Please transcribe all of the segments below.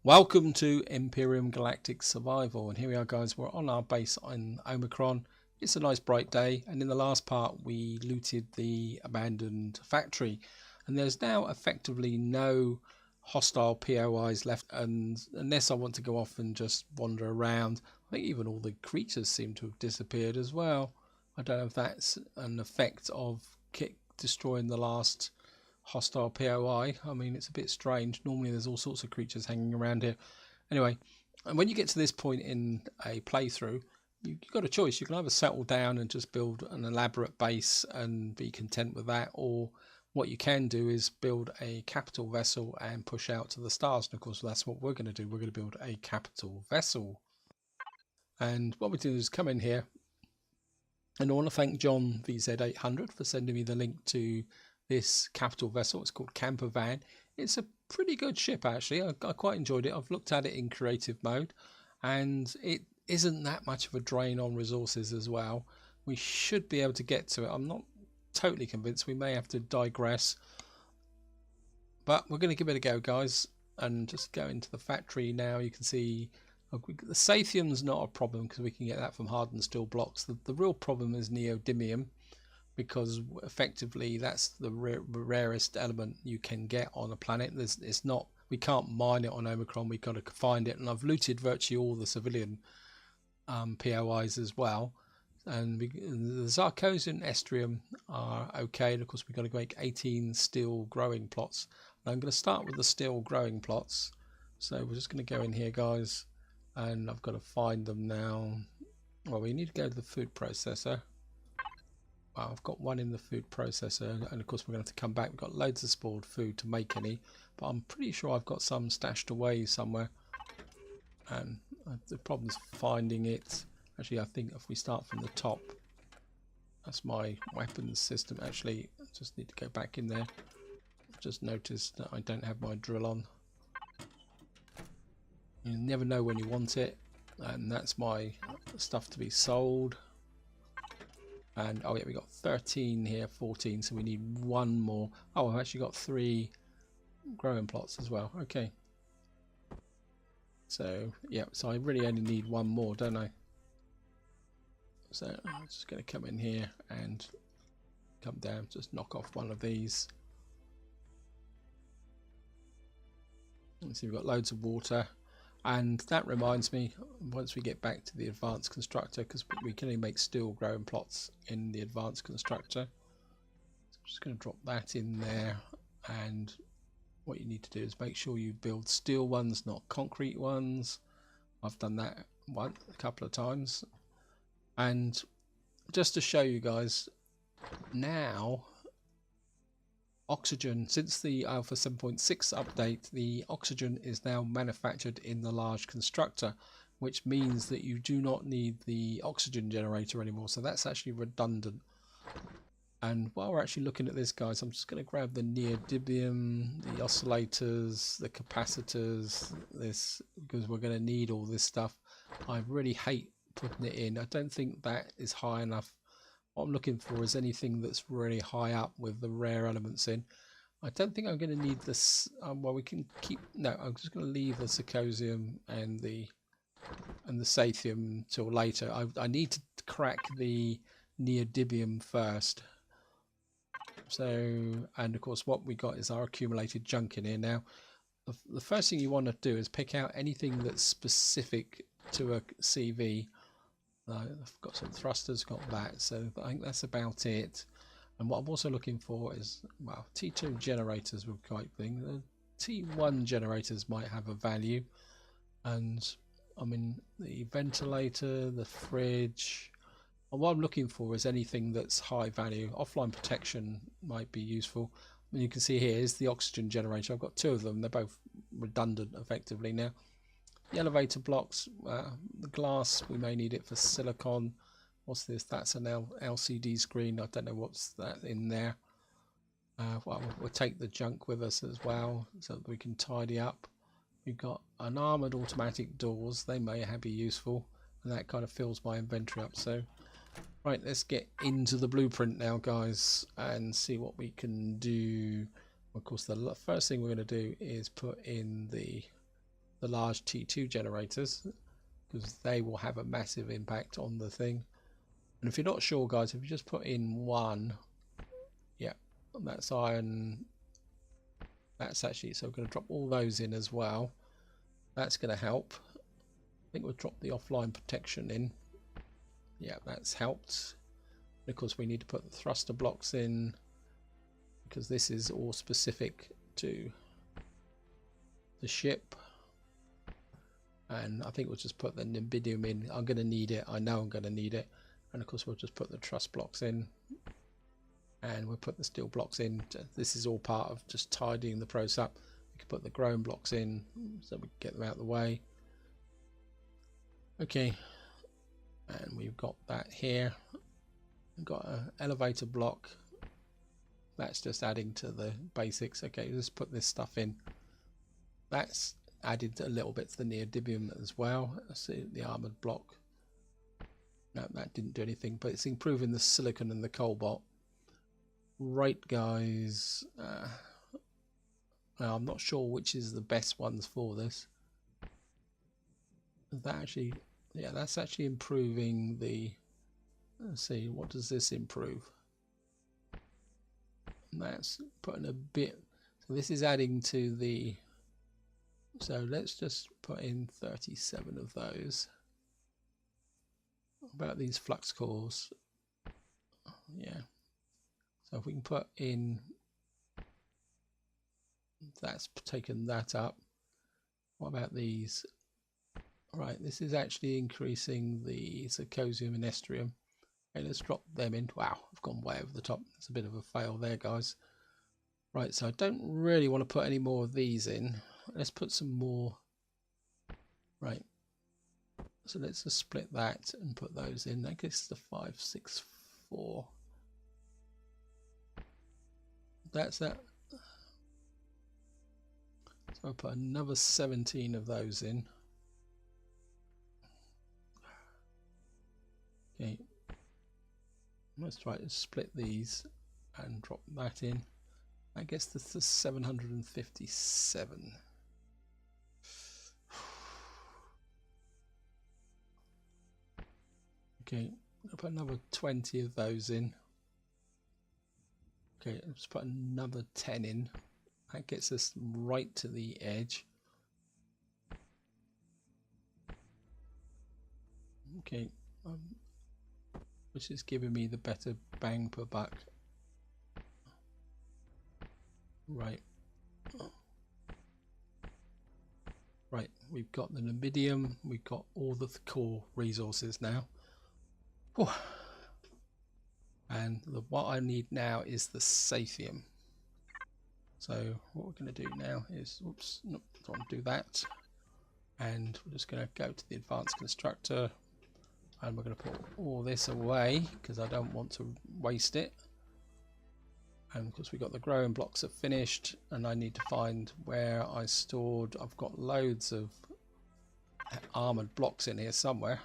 Welcome to Empyrion Galactic Survival, and here we are guys, we're on our base on Omicron. It's a nice bright day, and in the last part we looted the abandoned factory, and there's now effectively no hostile POIs left, and unless I want to go off and just wander around, I think even all the creatures seem to have disappeared as well. I don't know if that's an effect of Kit destroying the last hostile POI. I mean, it's a bit strange. Normally there's all sorts of creatures hanging around here. Anyway, and when you get to this point in a playthrough, you've got a choice. You can either settle down and just build an elaborate base and be content with that, or what you can do is build a capital vessel and push out to the stars. And of course that's what we're going to do. We're going to build a capital vessel, and what we do is come in here, and I want to thank John VZ800 for sending me the link to this capital vessel. It's called Camper Van. It's a pretty good ship actually. I quite enjoyed it. I've looked at it in creative mode, and it isn't that much of a drain on resources as well. We should be able to get to it. I'm not totally convinced. We may have to digress, but we're going to give it a go, guys, and just go into the factory now. You can see the Sathium's not a problem because we can get that from hardened steel blocks. The real problem is neodymium, because effectively that's the rarest element you can get on a planet. It's not, we can't mine it on Omicron. We've got to find it, and I've looted virtually all the civilian POIs as well. And the Zirconium and Estrium are okay, and of course we've got to make 18 steel growing plots. And I'm going to start with the steel growing plots. So we're just going to go in here, guys, and I've got to find them now. Well, we need to go to the food processor. I've got one in the food processor, and of course we're going to have to come back. We've got loads of spoiled food to make any, but I'm pretty sure I've got some stashed away somewhere, and the problem is finding it. Actually, I think if we start from the top, that's my weapons system. Actually, I just need to go back in there. I've just noticed that I don't have my drill on. You never know when you want it, and that's my stuff to be sold. And oh yeah, we got 13 here, 14, so we need one more. Oh, I've actually got 3 growing plots as well. Okay, so yeah, so I really only need one more, don't I? So I'm just going to come in here and come down, just knock off one of these. And see, we've got loads of water. And that reminds me, once we get back to the advanced constructor, because we can only make steel growing plots in the advanced constructor, so I'm just going to drop that in there. And what you need to do is make sure you build steel ones, not concrete ones. I've done that a couple of times. And just to show you guys, now oxygen, since the Alpha 7.6 update, the oxygen is now manufactured in the large constructor, which means that you do not need the oxygen generator anymore. So that's actually redundant. And while we're actually looking at this, guys, I'm just going to grab the neodymium, the oscillators, the capacitors, this, because we're going to need all this stuff. I really hate putting it in. I don't think that is high enough. What I'm looking for is anything that's really high up with the rare elements in. I don't think I'm going to need this. Well, we can keep. No, I'm just going to leave the Zirconium and the Sathium till later. I need to crack the neodymium first. So, and of course, what we got is our accumulated junk in here. Now, the first thing you want to do is pick out anything that's specific to a CV. I've got some thrusters, got that, so I think that's about it. And what I'm also looking for is, well, T2 generators would be quite thing. The T1 generators might have a value, and I mean the ventilator, the fridge. And what I'm looking for is anything that's high value. Offline protection might be useful. And you can see here is the oxygen generator. I've got 2 of them. They're both redundant effectively now. The elevator blocks, the glass, we may need it for silicon. What's this? That's an LCD screen. I don't know what's that in there. Well, we'll take the junk with us as well so that we can tidy up. We've got an armoured automatic doors. They may be useful, and that kind of fills my inventory up. So, right, let's get into the blueprint now, guys, and see what we can do. Of course, the first thing we're going to do is put in the the large T2 generators, because they will have a massive impact on the thing. And if you're not sure, guys, if you just put in 1, yeah, that's iron. That's actually, so we're going to drop all those in as well. That's going to help. I think we'll drop the offline protection in. Yeah, that's helped. And of course, we need to put the thruster blocks in, because this is all specific to the ship. And I think we'll just put the Empyrion in. I'm going to need it. I know I'm going to need it. And of course, we'll just put the truss blocks in. And we'll put the steel blocks in. This is all part of just tidying the process up. We can put the grown blocks in so we can get them out of the way. Okay. And we've got that here. We've got an elevator block. That's just adding to the basics. Okay, let's put this stuff in. That's added a little bit to the neodymium as well. See the armored block. No, that didn't do anything, but it's improving the silicon and the cobalt. Right, guys. Now I'm not sure which is the best ones for this. That actually, yeah, that's actually improving the. Let's see, what does this improve? And that's putting a bit. So this is adding to the. So let's just put in 37 of those. About these flux cores. Yeah. So if we can put in, that's taken that up. What about these? Right, this is actually increasing the zirconium and yttrium. Okay, let's drop them in. Wow, I've gone way over the top. It's a bit of a fail there, guys. Right, so I don't really want to put any more of these in. Let's put some more. Right. So let's just split that and put those in. That gets the 564. That's that. So I'll put another 17 of those in. Okay. Let's try to split these and drop that in. That gets the 757. Okay, I'll put another 20 of those in. Okay, let's put another 10 in. That gets us right to the edge. Okay, which is giving me the better bang per buck. Right. Right, we've got the Numidium, we've got all the core resources now. Whew. And what I need now is the Sathium. So what we're going to do now is, oops, no, don't want to do that. And we're just going to go to the Advanced Constructor. And we're going to put all this away because I don't want to waste it. And of course we've got the growing blocks are finished. And I need to find where I stored. I've got loads of armoured blocks in here somewhere.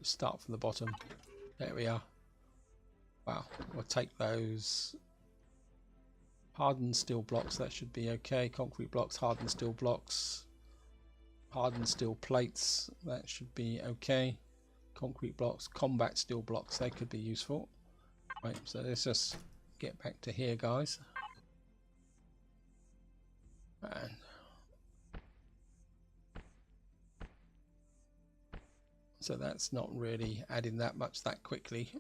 Start from the bottom. There we are. Wow, we'll take those hardened steel blocks, that should be okay. Concrete blocks, hardened steel blocks, hardened steel plates, that should be okay. Concrete blocks, combat steel blocks, they could be useful. Right, so let's just get back to here, guys. And so that's not really adding that much that quickly.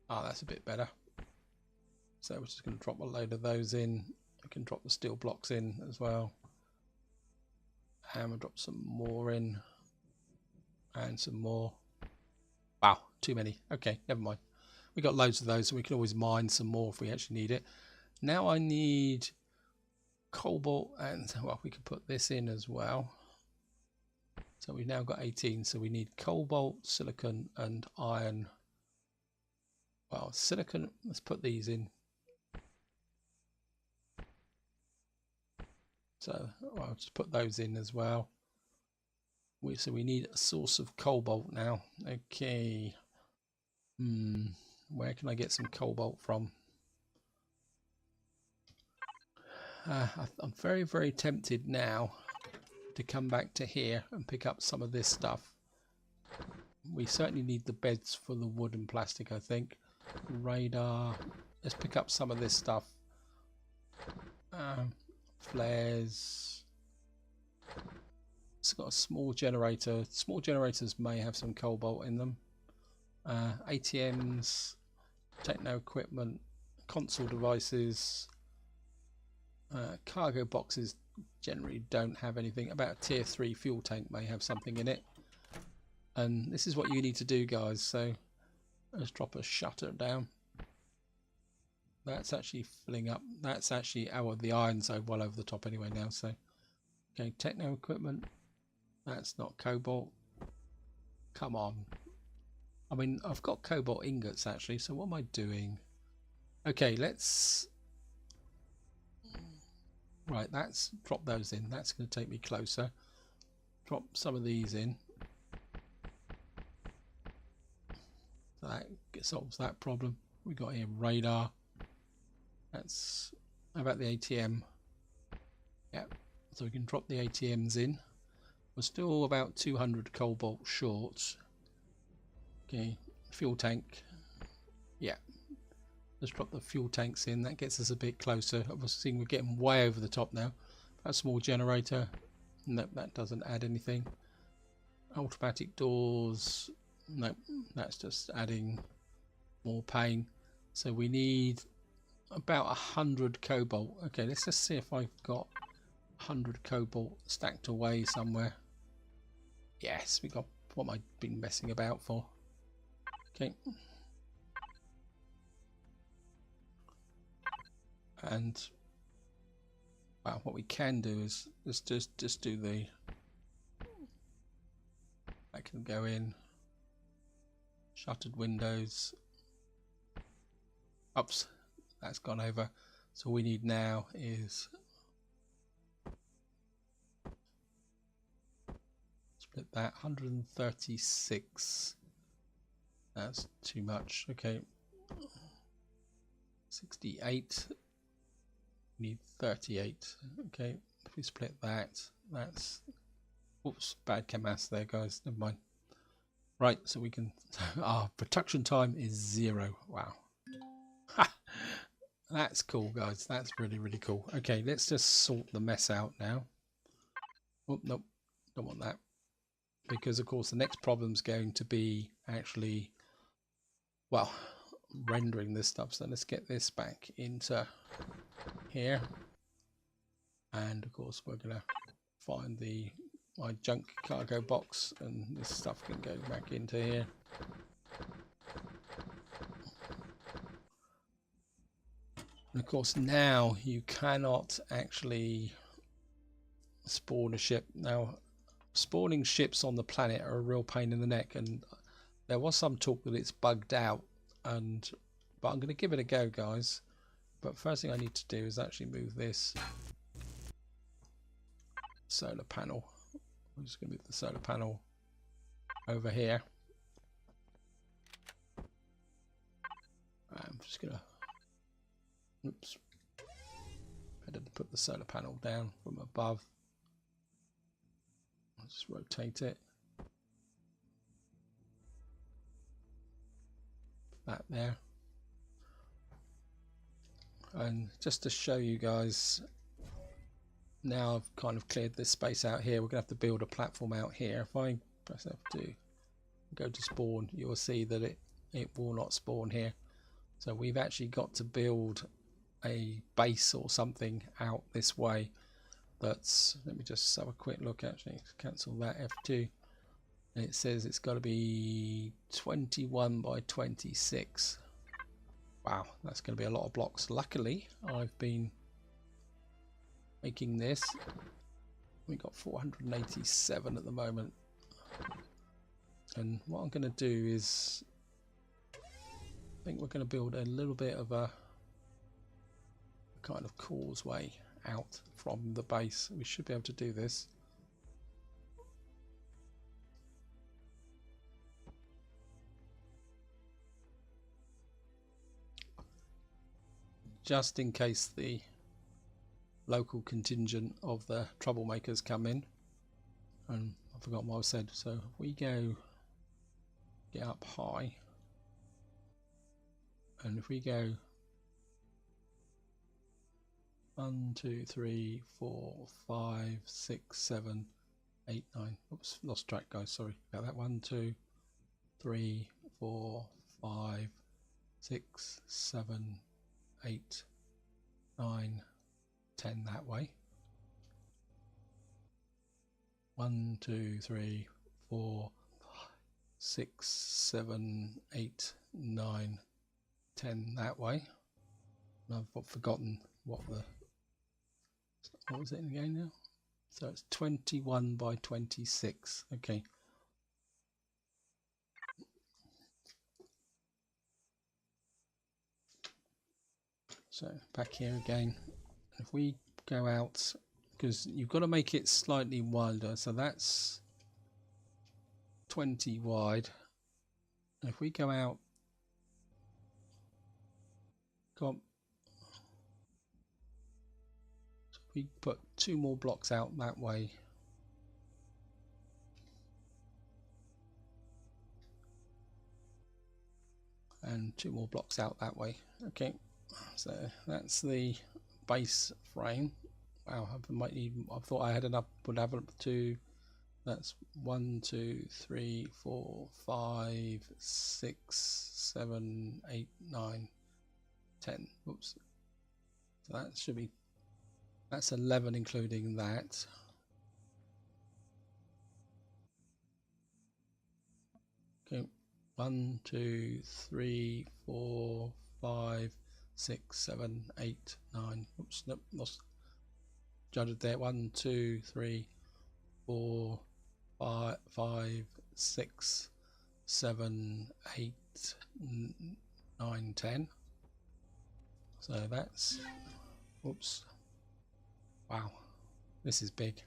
Ah, that's a bit better. So we're just going to drop a load of those in. I can drop the steel blocks in as well. And we'll drop some more in. And some more. Wow, too many. Okay, never mind. We got loads of those, so we can always mine some more if we actually need it. Now I need cobalt, and well, we could put this in as well. So we've now got 18, so we need cobalt, silicon, and iron. Well, silicon, let's put these in. So I'll just put those in as well. So we need a source of cobalt now. Okay. Where can I get some cobalt from? I'm very tempted now to come back to here and pick up some of this stuff. We certainly need the beds for the wood and plastic, I think. Radar. Let's pick up some of this stuff. Flares. It's got a small generator. Small generators may have some cobalt in them. ATMs, techno equipment, console devices, cargo boxes generally don't have anything. About a tier 3 fuel tank may have something in it. And this is what you need to do, guys. So let's drop a shutter down. That's actually filling up. That's actually the iron's well over the top anyway now. So okay, techno equipment. That's not cobalt. Come on. I mean, I've got cobalt ingots actually. So what am I doing? Okay, let's. Right, that's drop those in. That's going to take me closer. Drop some of these in. So that solves that problem. We got here radar. That's how about the ATM? Yep. So we can drop the ATMs in. We're still about 200 cobalt short. Okay, fuel tank. Yeah. Let's drop the fuel tanks in. That gets us a bit closer. Obviously, we're getting way over the top now. A small generator. Nope, that doesn't add anything. Automatic doors. Nope, that's just adding more pain. So we need about 100 cobalt. Okay, let's just see if I've got 100 cobalt stacked away somewhere. Yes, we got what I've been messing about for. Okay. And well, what we can do is just do the. I can go in. Shuttered windows. Oops, that's gone over. So all we need now is split that 136. That's too much. Okay. 68. We need 38. Okay. If we split that, that's oops, bad chemist there, guys. Never mind. Right, so we can. Our production time is 0. Wow. That's cool, guys. That's really cool. Okay, let's just sort the mess out now. Oh, nope. Don't want that. Because, of course, the next problem's going to be actually, well, rendering this stuff. So let's get this back into here. And, of course, we're going to find my junk cargo box, and this stuff can go back into here. And of course now you cannot actually spawn a ship. Now spawning ships on the planet are a real pain in the neck, and there was some talk that it's bugged out, but I'm going to give it a go, guys. But first thing I need to do is actually move this solar panel. I'm just going to move the solar panel over here. I'm just going to, oops, I had to put the solar panel down from above. I'll just rotate it. That there. And just to show you guys, now I've kind of cleared this space out here, we're going to have to build a platform out here. If I press F2, go to spawn, you will see that it will not spawn here. So we've actually got to build a base or something out this way. That's, let me just have a quick look, actually cancel that F2. And it says it's got to be 21 by 26. Wow, that's going to be a lot of blocks. Luckily, I've been making this. We got 487 at the moment. And what I'm going to do is, I think we're going to build a little bit of a kind of causeway out from the base. We should be able to do this. Just in case the local contingent of the troublemakers come in. And I forgot what I said. So if we go get up high, and if we go 1, 2, 3, 4, 5, 6, 7, 8, 9. Oops, lost track, guys. Sorry about that. 1, 2, 3, 4, 5, 6, 7, 8, 9, 10 that way. 1, 2, 3, 4, 6, 7, 8, 9, 10 that way. And I've forgotten what was it again now? So it's 21 by 26. Okay. So back here again. If we go out, because you've got to make it slightly wider, so that's 20 wide. And if we go out, so we put 2 more blocks out that way. And 2 more blocks out that way. Okay, so that's the base frame. Wow, I thought I had enough, would have up to, that's 1, 2, 3, 4, 5, 6, 7, 8, 9, 10. Oops. So that should be, that's 11 including that. Okay, 1, 2, 3, 4, 5, 6, 7, 8, 9. Oops, nope, lost. Judged there. 1, 2, 3, 4, 5, 6, 7, 8, 9, 10. So that's, oops. Wow, this is big.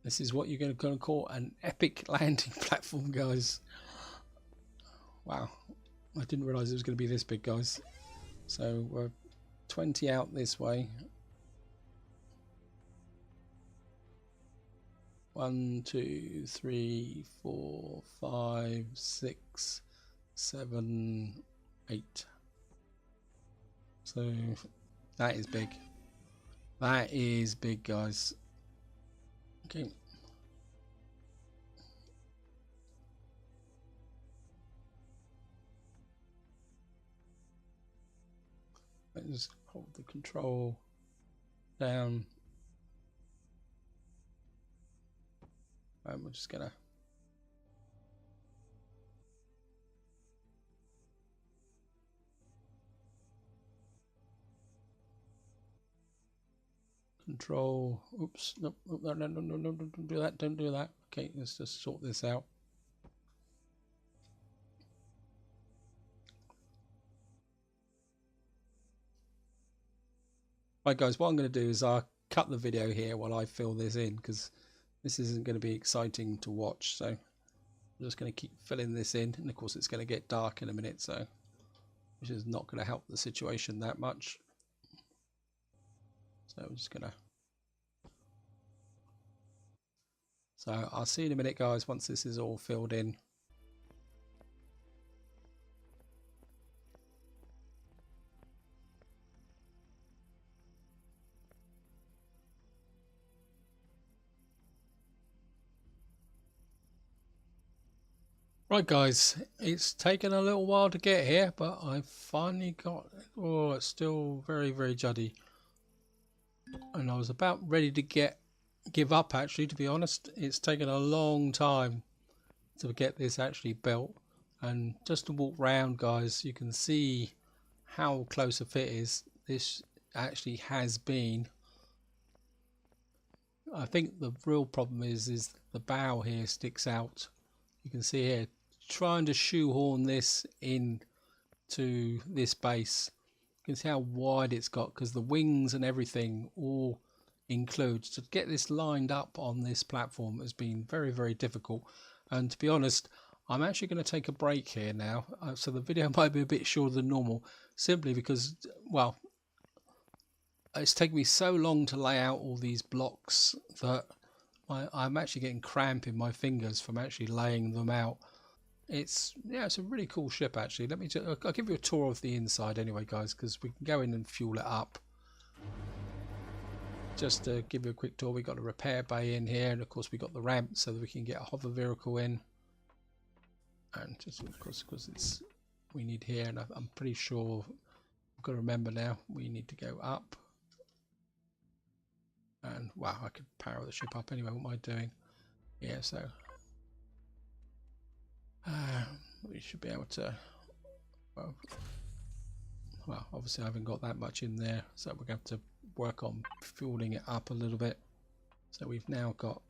This is what you're going to call an epic landing platform, guys. Wow, I didn't realize it was going to be this big, guys. So we're 20 out this way. 1, 2, 3, 4, 5, 6, 7, 8. So that is big. That is big, guys. Okay. Let's just hold the control down. And we're just gonna control. Oops, no, don't do that, don't do that. Okay, let's just sort this out. Right guys, what I'm going to do is I'll cut the video here while I fill this in, because this isn't going to be exciting to watch. So I'm just going to keep filling this in, and of course it's going to get dark in a minute, so which is not going to help the situation that much. So I'm just going to, so I'll see you in a minute guys once this is all filled in. Right guys, it's taken a little while to get here, but I finally got, oh, it's still very, very juddy. And I was about ready to give up actually, to be honest. It's taken a long time to get this actually built. And just to walk round guys, you can see how close a fit is. This actually has been. I think the real problem is the bow here sticks out. You can see here, trying to shoehorn this in to this base. You can see how wide it's got, because the wings and everything all includes. To get this lined up on this platform has been very, very difficult. And to be honest, I'm actually going to take a break here now, so the video might be a bit shorter than normal, simply because, well, it's taken me so long to lay out all these blocks that I'm actually getting cramp in my fingers from actually laying them out. It's a really cool ship actually. I'll give you a tour of the inside anyway, guys, because we can go in and fuel it up. Just to give you a quick tour, we got a repair bay in here, and of course we got the ramp so that we can get a hover vehicle in. And just of course, because we need here, and I'm pretty sure I've got to remember now we need to go up. And wow, I could power the ship up anyway. What am I doing? Yeah, so we should be able to. Well, obviously I haven't got that much in there, so we're going to have to work on fueling it up a little bit. So we've now got,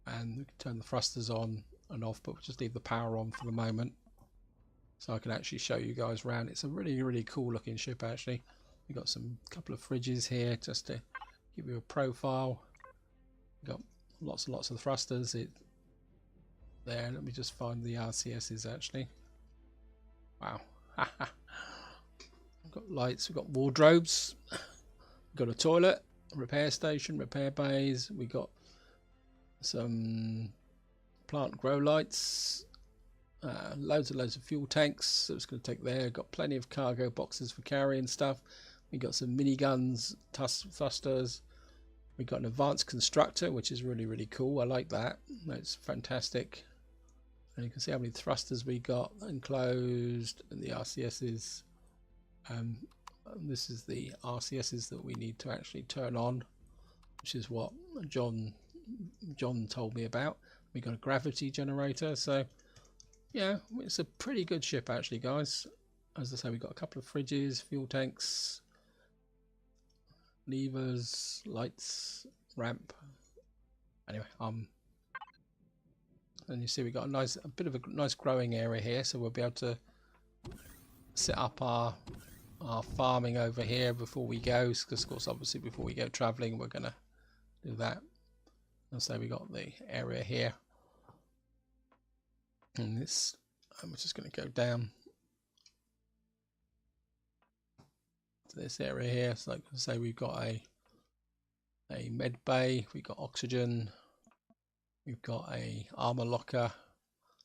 and we can turn the thrusters on and off, but we'll just leave the power on for the moment, so I can actually show you guys around. It's a really cool looking ship actually. We've got couple of fridges here just to give you a profile. We've got lots and lots of thrusters. There, let me just find the RCSs actually. Wow. We've got lights, we've got wardrobes, we've got a toilet, repair station, repair bays, we got some plant grow lights, loads of fuel tanks, so it's going to take there. Got plenty of cargo boxes for carrying stuff. We got some miniguns, thrusters. We got an advanced constructor, which is really cool. I like that. That's fantastic. And you can see how many thrusters we got enclosed, and the RCSs. This is the RCSs that we need to actually turn on, which is what John told me about. We got a gravity generator, so yeah, it's a pretty good ship actually, guys. As I say, we got a couple of fridges, fuel tanks, levers, lights, ramp. Anyway, and you see we got a bit of a nice growing area here, so we'll be able to set up our farming over here before we go, because of course obviously before we go traveling we're gonna do that. And so we got the area here, and this, I'm just going to go down to this area here. So like I say, we've got a med bay, we've got oxygen, we've got a armor locker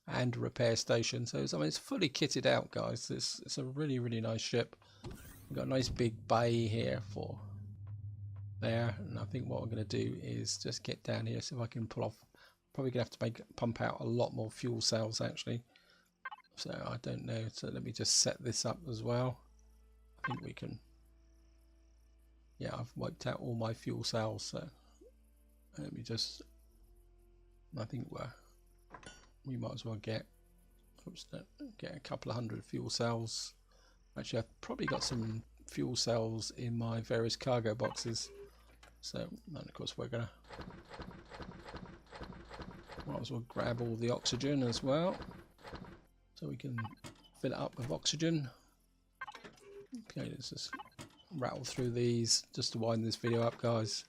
and a repair station. So I mean, it's fully kitted out, guys. It's a really nice ship. We've got a nice big bay here for there, and I think what I'm going to do is just get down here, see if I can pull off. Probably going to have to pump out a lot more fuel cells actually, so I don't know. So let me just set this up as well. I think we can. Yeah, I've wiped out all my fuel cells, so let me just, I think we might as well get a couple of hundred fuel cells. Actually, I've probably got some fuel cells in my various cargo boxes. So, and of course, we're gonna might as well grab all the oxygen as well, so we can fill it up with oxygen. Okay, let's just rattle through these just to wind this video up, guys.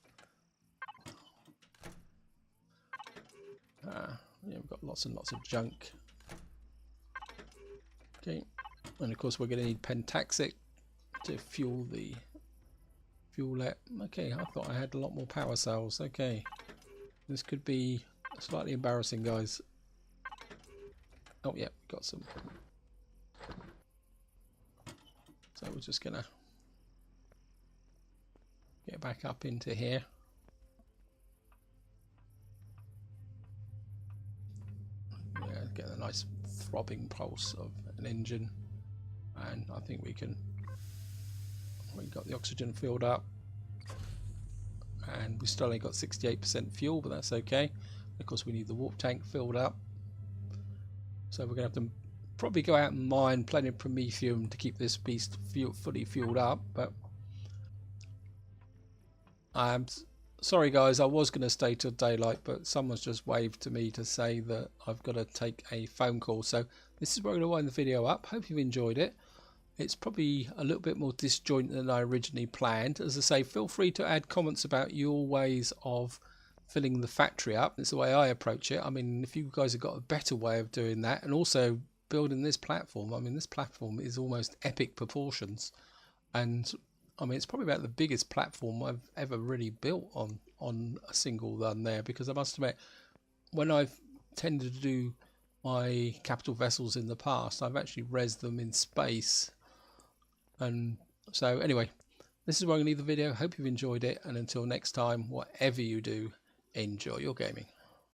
Yeah, we've got lots and lots of junk. Okay, and of course we're going to need pentaxic to fuel the fuelet. Okay, I thought I had a lot more power cells. Okay, this could be slightly embarrassing, guys. Oh yeah, we got some. So we're just gonna get back up into here. Yeah, get a nice throbbing pulse of an engine, and I think we got the oxygen filled up, and we still only got 68% fuel, but that's okay. Of course, we need the warp tank filled up, so we're going to have to probably go out and mine plenty of promethium to keep this beast fully fueled up. But I'm sorry, guys, I was going to stay till daylight, but someone's just waved to me to say that I've got to take a phone call. So this is where I'm going to wind the video up. Hope you've enjoyed it. It's probably a little bit more disjointed than I originally planned. As I say, feel free to add comments about your ways of filling the factory up. It's the way I approach it. I mean, if you guys have got a better way of doing that, and also building this platform, I mean, this platform is almost epic proportions, and I mean, it's probably about the biggest platform I've ever really built on a single run there, because I must admit, when I've tended to do my capital vessels in the past, I've actually resed them in space. And so anyway, this is where I'm going to leave the video. Hope you've enjoyed it, and until next time, whatever you do, enjoy your gaming.